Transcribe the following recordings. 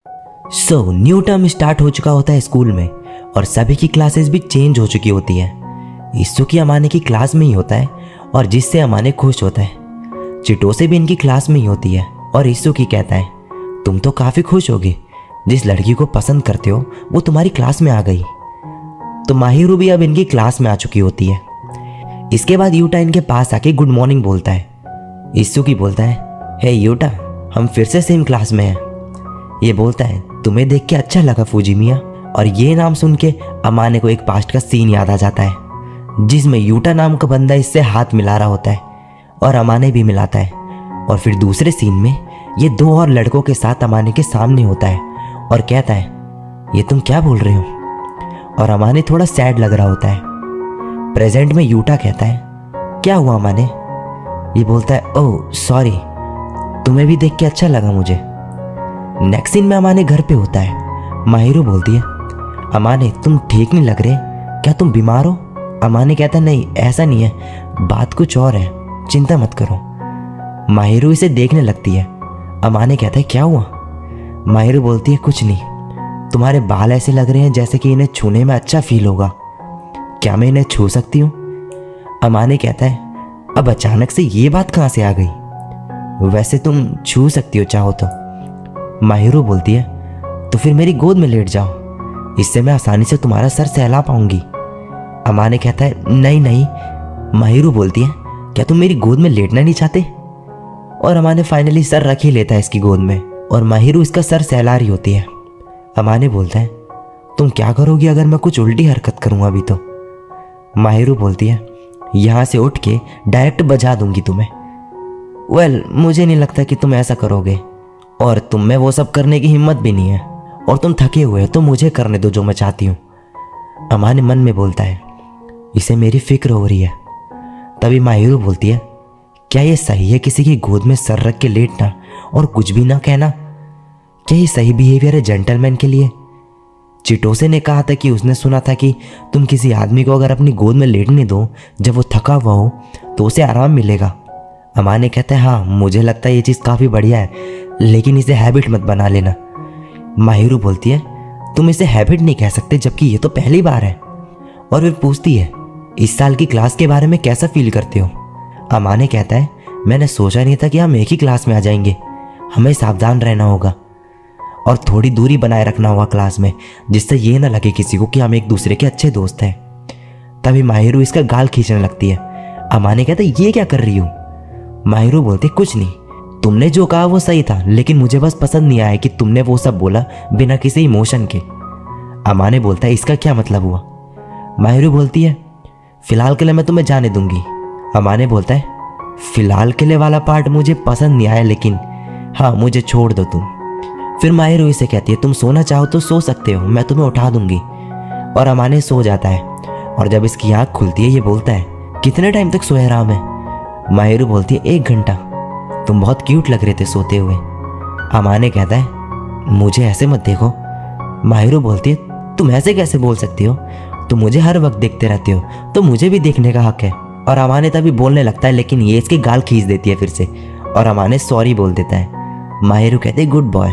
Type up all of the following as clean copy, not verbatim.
New term start हो चुका होता है स्कूल में और सभी की क्लासेस भी चेंज हो चुकी होती हैं। ईसु की अमाने की क्लास में ही होता है और जिससे अमाने खुश होता है। चिटोसे भी इनकी क्लास में ही होती है और ईसु की कहता है, तुम तो काफ़ी खुश होगे, जिस लड़की को पसंद करते हो वो तुम्हारी क्लास में आ गई। तो माहिरू भी अब इनकी क्लास में आ चुकी होती है। इसके बाद यूटा इनके पास आके गुड मॉर्निंग बोलता है। ईसु की बोलता है, हे यूटा, हम फिर से सेम क्लास में हैं। ये बोलता है, तुम्हें देख के अच्छा लगा फूजी मिया। और ये नाम सुन के अमाने को एक पास्ट का सीन याद आ जाता है जिसमें यूटा नाम का बंदा इससे हाथ मिला रहा होता है और अमाने भी मिलाता है। और फिर दूसरे सीन में ये दो और लड़कों के साथ अमाने के सामने होता है और कहता है, ये तुम क्या बोल रहे हो? और अमाने थोड़ा सैड लग रहा होता है। प्रेजेंट में यूटा कहता है, क्या हुआ अमाने? ये बोलता है, ओह सॉरी, तुम्हें भी देख के अच्छा लगा मुझे। नेक्स्ट सीन में अमाने घर पे होता है। माहिरू बोलती है, अमाने तुम ठीक नहीं लग रहे, क्या तुम बीमार हो? अमाने कहता है, नहीं ऐसा नहीं है, बात कुछ और है, चिंता मत करो। माहिरू इसे देखने लगती है। अमाने कहता है, क्या हुआ? माहिरू बोलती है, कुछ नहीं, तुम्हारे बाल ऐसे लग रहे हैं जैसे कि इन्हें छूने में अच्छा फील होगा, क्या मैं इन्हें छू सकती हूँ? अमाने कहता है, अब अचानक से ये बात कहाँ से आ गई? वैसे तुम छू सकती हो चाहो तो। माहिरू बोलती है, तो फिर मेरी गोद में लेट जाओ, इससे मैं आसानी से तुम्हारा सर सहला पाऊंगी। अमाने कहता है, नहीं नहीं। माहिरू बोलती है, क्या तुम मेरी गोद में लेटना नहीं चाहते? और अमाने फाइनली सर रख ही लेता है इसकी गोद में और माहिरू इसका सर सहला रही होती है। अमाने बोलता है, तुम क्या करोगी अगर मैं कुछ उल्टी हरकत करूँ अभी तो? माहिरू बोलती है, यहाँ से उठ के डायरेक्ट बजा दूंगी तुम्हें। वेल, मुझे नहीं लगता कि तुम ऐसा करोगे और तुम में वो सब करने की हिम्मत भी नहीं है और तुम थके हुए हो तो मुझे करने दो जो मैं चाहती हूँ। अमाने मन में बोलता है, इसे मेरी फिक्र हो रही है। तभी माहिरू बोलती है, क्या ये सही है किसी की गोद में सर रख के लेटना और कुछ भी ना कहना? क्या ये सही बिहेवियर है जेंटलमैन के लिए? चिटोसे ने कहा था कि उसने सुना था कि तुम किसी आदमी को अगर अपनी गोद में लेटने दो जब वो थका हुआ हो तो उसे आराम मिलेगा। अमाने कहते हैं, हाँ मुझे लगता है ये चीज़ काफ़ी बढ़िया है, लेकिन इसे हैबिट मत बना लेना। माहिरू बोलती है, तुम इसे हैबिट नहीं कह सकते जबकि ये तो पहली बार है। और फिर पूछती है, इस साल की क्लास के बारे में कैसा फील करते हो? अमाने कहता है, मैंने सोचा नहीं था कि हम एक ही क्लास में आ जाएंगे, हमें सावधान रहना होगा और थोड़ी दूरी बनाए रखना होगा क्लास में, जिससे ये ना लगे किसी को कि हम एक दूसरे के अच्छे दोस्त हैं। तभी माहिरू इसका गाल खींचने लगती है। अमाने कहता है, ये क्या कर रही हो? माहिरू बोलते, कुछ नहीं, तुमने जो कहा वो सही था, लेकिन मुझे बस पसंद नहीं आया कि तुमने वो सब बोला बिना किसी इमोशन के। अमाने बोलता है, इसका क्या मतलब हुआ? माहिरू बोलती है, फिलहाल के लिए मैं तुम्हें जाने दूंगी। अमाने बोलता है, फिलहाल के लिए वाला पार्ट मुझे पसंद नहीं आया, लेकिन हाँ मुझे छोड़ दो तुम। फिर माहिरू इसे कहती है, तुम सोना चाहो तो सो सकते हो, मैं तुम्हें उठा दूंगी। और अमाने सो जाता है और जब इसकी आँख खुलती है ये बोलता है, कितने टाइम तक सोया रहा मैं? माहिरू बोलती है, 1 घंटा, तुम बहुत क्यूट लग रहे थे सोते हुए। अमाने कहता है, मुझे ऐसे मत देखो। माहिरू बोलती है, तुम ऐसे कैसे बोल सकती हो? तुम मुझे हर वक्त देखते रहते हो, तो मुझे भी देखने का हक है। और अमाने तभी बोलने लगता है, लेकिन ये इसके गाल खींच देती है फिर से और अमाने सॉरी बोल देता है। माहिरू कहते हैं, गुड बॉय,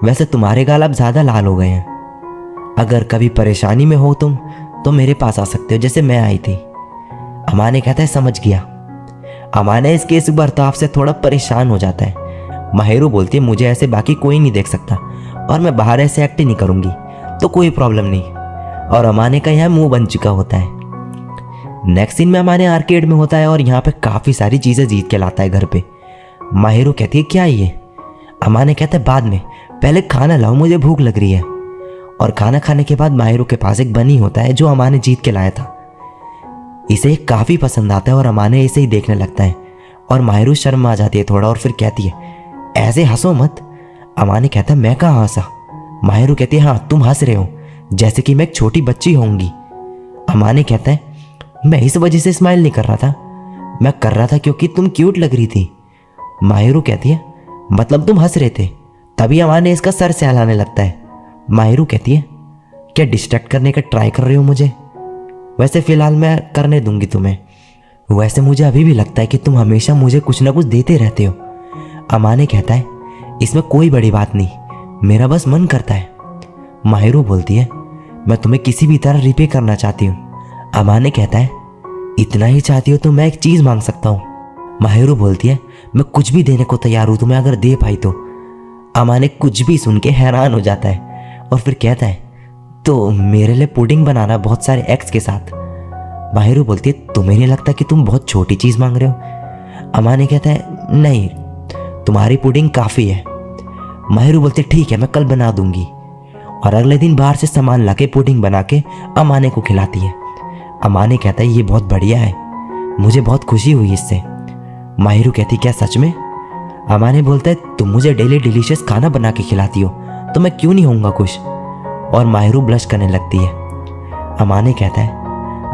वैसे तुम्हारे गाल अब ज़्यादा लाल हो गए हैं, अगर कभी परेशानी में हो तुम तो मेरे पास आ सकते हो जैसे मैं आई थी। अमाने कहता है, समझ गया। अमाने इसके इस बर्ताव से थोड़ा परेशान हो जाता है। माहिरू बोलती है, मुझे ऐसे बाकी कोई नहीं देख सकता और मैं बाहर ऐसे एक्ट नहीं करूंगी तो कोई प्रॉब्लम नहीं। और अमाने का यहाँ मुंह बन चुका होता है। नेक्स्ट सीन में अमाने आर्केड में होता है और यहाँ पे काफ़ी सारी चीज़ें जीत के लाता है घर पे। माहिरू कहती है, क्या ये? अमाने कहता है, बाद में, पहले खाना लाओ, मुझे भूख लग रही है। और खाना खाने के बाद माहिरू के पास एक बनी होता है जो अमाने जीत के लाया था। इसे काफ़ी पसंद आता है और अमाने इसे ही देखने लगता है और माहिरू शर्म आ जाती है थोड़ा और फिर कहती है, ऐसे हंसो मत। अमाने कहता है, मैं कहाँ हंसा? माहिरू कहती है, हाँ तुम हंस रहे हो जैसे कि मैं एक छोटी बच्ची होंगी। अमाने कहता है, मैं इस वजह से स्माइल नहीं कर रहा था, मैं कर रहा था क्योंकि तुम क्यूट लग रही थी। माहिरू कहती है, मतलब तुम हंस रहे थे? तभी अमाने इसका सर सहलाने लगता है। माहिरू कहती है, क्या डिस्ट्रैक्ट करने का ट्राई कर रही हो मुझे? वैसे फ़िलहाल मैं करने दूंगी तुम्हें, वैसे मुझे अभी भी लगता है कि तुम हमेशा मुझे कुछ ना कुछ देते रहते हो। अमाने कहता है, इसमें कोई बड़ी बात नहीं, मेरा बस मन करता है। माहिरू बोलती है, मैं तुम्हें किसी भी तरह रिपे करना चाहती हूँ। अमाने कहता है, इतना ही चाहती हो तो मैं एक चीज़ मांग सकता हूँ। माहिरू बोलती है, मैं कुछ भी देने को तैयार हूँ तुम्हें, अगर दे पाई तो। अमाने कुछ भी सुन के हैरान हो जाता है और फिर कहता है, तो मेरे लिए पुडिंग बनाना बहुत सारे एग्स के साथ। माहिरू बोलती है, तुम्हें नहीं लगता कि तुम बहुत छोटी चीज़ मांग रहे हो? अमाने कहता है, नहीं, तुम्हारी पुडिंग काफ़ी है। माहिरू बोलती है, ठीक है, मैं कल बना दूंगी। और अगले दिन बाहर से सामान लाके पुडिंग बना के अमाने को खिलाती है। अमाने कहता है, ये बहुत बढ़िया है, मुझे बहुत खुशी हुई इससे। माहिरू कहती, क्या सच में? अमाने बोलता है, तुम मुझे डेली डिलीशियस खाना बना के खिलाती हो तो मैं क्यों नहीं होऊंगा खुश। और माहिरू ब्लश करने लगती है। अमाने कहता है,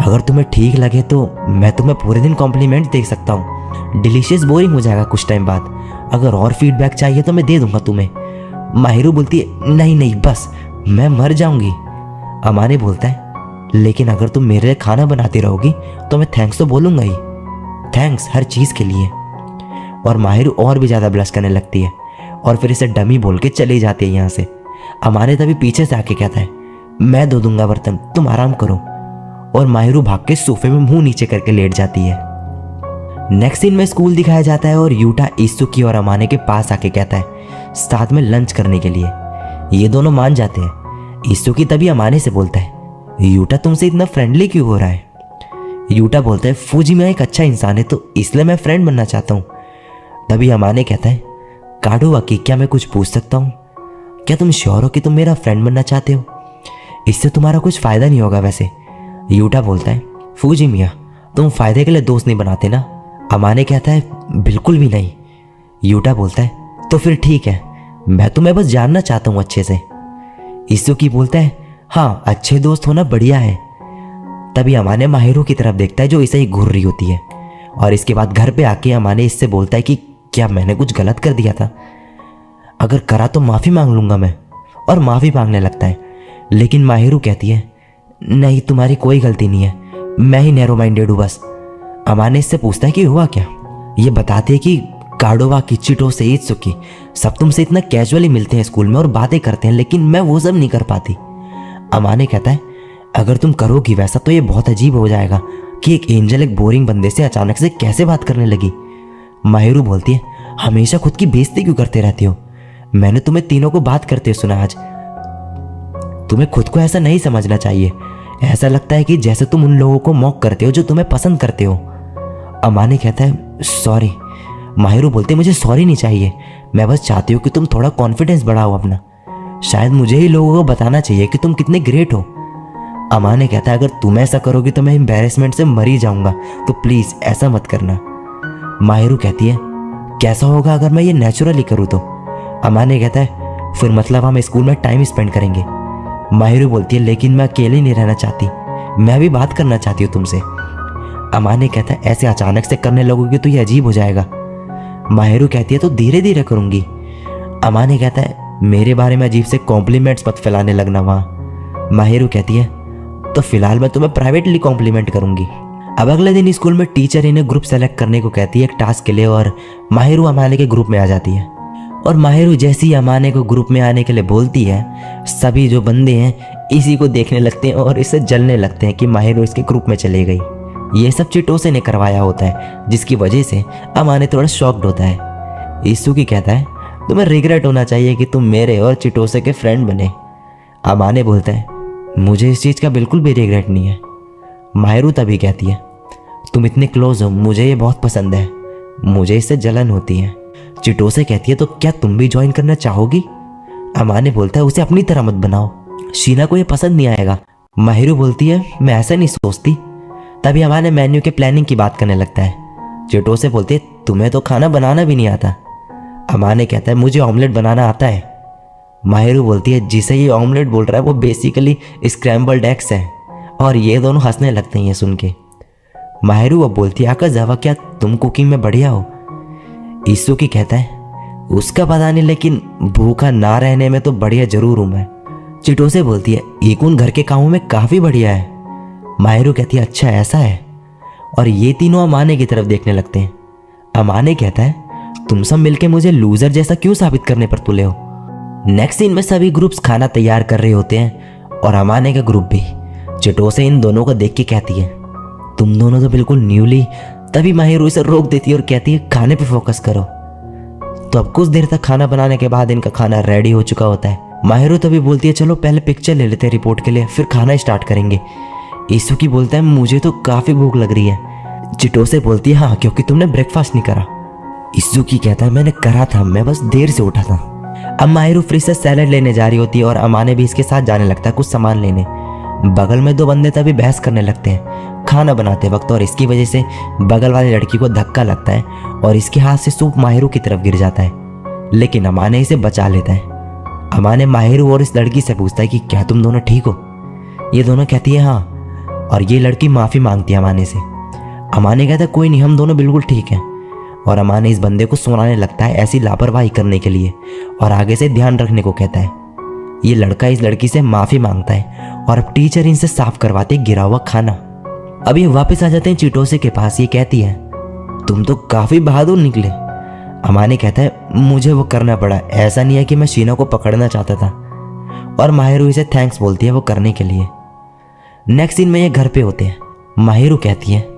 अगर तुम्हें ठीक लगे तो मैं तुम्हें पूरे दिन कॉम्प्लीमेंट दे सकता हूँ। डिलीशियस बोरिंग हो जाएगा कुछ टाइम बाद, अगर और फीडबैक चाहिए तो मैं दे दूंगा तुम्हें। माहिरू बोलती है, नहीं नहीं, बस मैं मर जाऊंगी। अमाने बोलता है, लेकिन अगर तुम मेरे लिए खाना बनाती रहोगी तो मैं थैंक्स तो बोलूंगा ही, थैंक्स हर चीज़ के लिए। और माहिरू और भी ज़्यादा ब्लश करने लगती है और फिर इसे डमी बोल के चली जाती है यहाँ से। अमाने तभी पीछे से आके कहता है, मैं धो दूंगा बर्तन, तुम आराम करो। और माहिरू भाग के सोफे में मुंह नीचे करके लेट जाती है। नेक्स्ट सीन में स्कूल दिखाया जाता है और यूटा इत्सुकी और अमाने के पास आके कहता है साथ में लंच करने के लिए। ये दोनों मान जाते हैं। इत्सुकी तभी अमाने से बोलता है, यूटा तुमसे इतना फ्रेंडली क्यों हो रहा है? यूटा बोलता है, फूजिमिया एक अच्छा इंसान है तो इसलिए मैं फ्रेंड बनना चाहता हूँ। तभी अमाने कहता है, काडोवाकी, क्या मैं कुछ पूछ सकता हूँ? क्या तुम श्योर हो कि तुम मेरा फ्रेंड बनना चाहते हो? इससे तुम्हारा कुछ फायदा नहीं होगा वैसे। यूटा बोलता है, फूजिमिया, तुम फायदे के लिए दोस्त नहीं बनाते ना? अमाने कहता है, बिल्कुल भी नहीं। यूटा बोलता है, तो फिर ठीक है, मैं तुम्हें बस जानना चाहता हूँ अच्छे से। इत्सुकी बोलता है, हाँ, अच्छे दोस्त होना बढ़िया है। तभी अमाने माहिरू की तरफ देखता है जो इसे ही घूर रही होती है। और इसके बाद घर पे आके अमाने इससे बोलता है कि क्या मैंने कुछ गलत कर दिया था? अगर करा तो माफ़ी मांग लूंगा मैं। और माफ़ी मांगने लगता है, लेकिन माहिरू कहती है, नहीं, तुम्हारी कोई गलती नहीं है, मैं ही नैरो माइंडेड हूँ बस। अमाने इससे पूछता है कि हुआ क्या? ये बताते हैं कि काडोवाकी, चिटोसे, इत्सुकी सब तुमसे इतना कैजुअली मिलते हैं स्कूल में और बातें करते हैं, लेकिन मैं वो सब नहीं कर पाती। अमाने कहता है, अगर तुम करोगी वैसा तो ये बहुत अजीब हो जाएगा कि एक एंजल एक बोरिंग बंदे से अचानक से कैसे बात करने लगी। माहिरू बोलती है, हमेशा खुद की बेइज्जती क्यों करते रहती हो? मैंने तुम्हें तीनों को बात करते सुना आज। तुम्हें खुद को ऐसा नहीं समझना चाहिए। ऐसा लगता है कि जैसे तुम उन लोगों को मॉक करते हो जो तुम्हें पसंद करते हो। अमाने कहता है, सॉरी। माहिरू बोलती है, मुझे सॉरी नहीं चाहिए, मैं बस चाहती हूँ कि तुम थोड़ा कॉन्फिडेंस बढ़ाओ अपना। शायद मुझे ही लोगों को बताना चाहिए कि तुम कितने ग्रेट हो। अमाने कहता है, अगर तुम ऐसा करोगी तो मैं एम्बैरेसमेंट से मर ही जाऊंगा, तो प्लीज़ ऐसा मत करना। माहिरू कहती है, कैसा होगा अगर मैं ये नेचुरली करूँ तो? अमाने कहता है, फिर मतलब हम स्कूल में टाइम स्पेंड करेंगे। माहिरू बोलती है, लेकिन मैं अकेले नहीं रहना चाहती, मैं भी बात करना चाहती हूँ तुमसे। अमाने कहता है, ऐसे अचानक से करने लगोगी तो ये अजीब हो जाएगा। माहिरू कहती है, तो धीरे धीरे करूँगी। अमाने कहता है, मेरे बारे में अजीब से कॉम्प्लीमेंट्स मत फैलाने लगना वहाँ। माहिरू कहती है, तो फिलहाल मैं तुम्हें प्राइवेटली कॉम्प्लीमेंट करूँगी। अब अगले दिन स्कूल में टीचर इन्हें ग्रुप सेलेक्ट करने को कहती है एक टास्क के लिए, और माहिरू अमाने के ग्रुप में आ जाती है। और माहिरू जैसे ही अमाने को ग्रुप में आने के लिए बोलती है, सभी जो बंदे हैं इसी को देखने लगते हैं और इससे जलने लगते हैं कि माहिरू इसके ग्रुप में चले गई। ये सब चिटोसे ने करवाया होता है, जिसकी वजह से अमाने थोड़ा शॉक्ड होता है। इत्सुकी कहता है, तुम्हें रिग्रेट होना चाहिए कि तुम मेरे और चिटोसे के फ्रेंड बने। अमाने बोलता है, मुझे इस चीज़ का बिल्कुल भी रिग्रेट नहीं है। माहिरू तभी कहती है, तुम इतने क्लोज हो, मुझे ये बहुत पसंद है, मुझे इससे जलन होती है। चिटोसे कहती है, तो क्या तुम भी ज्वाइन करना चाहोगी? अमाने बोलता है, उसे अपनी तरह मत बनाओ, शीना को ये पसंद नहीं आएगा। माहिरू बोलती है, मैं ऐसा नहीं सोचती। तभी अमाने मेन्यू के प्लानिंग की बात करने लगता है। चिटोसे बोलती है, तुम्हें तो खाना बनाना भी नहीं आता। अमाने कहता है, मुझे ऑमलेट बनाना आता है। माहिरू बोलती है, जिसे ये ऑमलेट बोल रहा है वो बेसिकली स्क्रैम्बल्ड एग्स है। और ये दोनों हंसने लगते हैं ये सुन के। माहिरू अब बोलती है, आकाजावा, क्या तुम कुकिंग में बढ़िया हो? इत्सुकी कहता है, उसका पता नहीं, लेकिन भूखा ना रहने में तो बढ़िया जरूर हूं मैं। चिटोसे बोलती है, इकुन घर के कामों में काफी बढ़िया है। माहिरू कहती है, अच्छा ऐसा है। और ये तीनों अमाने की तरफ देखने लगते हैं। अमाने कहता है, तुम सब मिलके मुझे लूजर जैसा क्यों साबित करने पर तुले हो? नेक्स्ट सीन में सभी ग्रुप्स खाना तैयार कर रहे होते हैं और अमाने का ग्रुप भी। चिटोसे इन दोनों को देख के कहती है, तुम दोनों तो बिल्कुल न्यूली। तभी माहिरो इसे रोक देती है और कहती है, खाने पे फोकस करो। तो अब कुछ देर तक खाना बनाने के बाद इनका खाना रेडी हो चुका होता है। माहिरो तभी बोलती है, चलो पहले पिक्चर ले लेते हैं रिपोर्ट के लिए, फिर खाना स्टार्ट करेंगे। इसुकी बोलता है, मुझे तो काफ़ी भूख लग रही है। चिटोसे बोलती है, हाँ क्योंकि तुमने ब्रेकफास्ट नहीं करा। इसुकी कहता है, मैंने करा था, मैं बस देर से उठा था। अब माहिरो फ्रिज से सैलेड लेने जा रही होती है और अमाने भी इसके साथ जाने लगता है कुछ सामान लेने। बगल में दो बंदे तभी बहस करने लगते हैं खाना बनाते वक्त, और इसकी वजह से बगल वाली लड़की को धक्का लगता है और इसके हाथ से सूप माहिरो की तरफ गिर जाता है, लेकिन अमाने इसे बचा लेता है। अमाने माहिरो और इस लड़की से पूछता है कि क्या तुम दोनों ठीक हो? ये दोनों कहती है हाँ, और ये लड़की माफ़ी मांगती है अमाने से। अमाने कहता है, कोई नहीं, हम दोनों बिल्कुल ठीक हैं। और अमाने इस बंदे को सुनाने लगता है ऐसी लापरवाही करने के लिए और आगे से ध्यान रखने को कहता है। ये लड़का इस लड़की से माफ़ी मांगता है और अब टीचर इनसे साफ करवाते गिरा हुआ खाना। अब ये वापस आ जाते हैं चिटोसे के पास। ये कहती है, तुम तो काफ़ी बहादुर निकले। अमाने कहता है, मुझे वो करना पड़ा, ऐसा नहीं है कि मैं शीना को पकड़ना चाहता था। और माहिरो इसे थैंक्स बोलती है वो करने के लिए। नेक्स्ट सीन में ये घर पे होते हैं। माहिरो कहती है,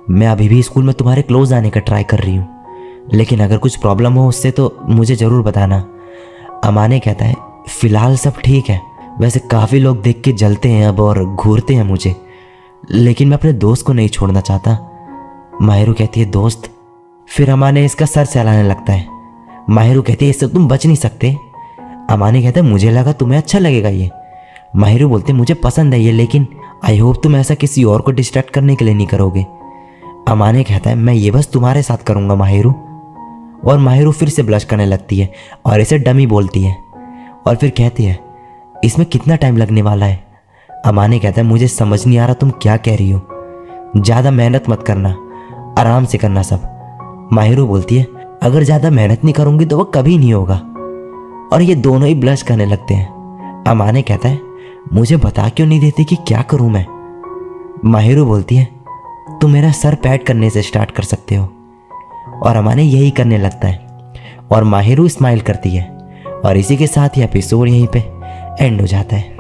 मैं अभी भी स्कूल में तुम्हारे क्लोज आने का ट्राई कर रही हूँ, लेकिन अगर कुछ प्रॉब्लम हो उससे तो मुझे ज़रूर बताना। अमाने कहता है, फ़िलहाल सब ठीक है, वैसे काफ़ी लोग देख के जलते हैं अब और घूरते हैं मुझे, लेकिन मैं अपने दोस्त को नहीं छोड़ना चाहता। माहिरो कहती है, दोस्त? फिर अमाने इसका सर सहलाने लगता है। माहिरो कहती है, इससे तुम बच नहीं सकते। अमाने कहता है, मुझे लगा तुम्हें अच्छा लगेगा ये। माहिरो बोलते, मुझे पसंद है ये, लेकिन आई होप तुम ऐसा किसी और को डिस्ट्रैक्ट करने के लिए नहीं करोगे। अमाने कहता है, मैं ये बस तुम्हारे साथ करूँगा माहिरो। और माहिरो फिर से ब्लश करने लगती है और इसे डमी बोलती है और फिर कहती है, इसमें कितना टाइम लगने वाला है? अमाने कहता है, मुझे समझ नहीं आ रहा तुम क्या कह रही हो, ज़्यादा मेहनत मत करना, आराम से करना सब। माहिरो बोलती है, अगर ज़्यादा मेहनत नहीं करूँगी तो वो कभी नहीं होगा। और ये दोनों ही ब्लश करने लगते हैं। अमाने कहता है, मुझे बता क्यों नहीं देती कि क्या करूँ मैं? माहिरो बोलती है, तुम मेरा सर पैट करने से स्टार्ट कर सकते हो। और अमाने यही करने लगता है और माहिरो स्माइल करती है। और इसी के साथ ही एपिसोड यहीं पे एंड हो जाता है।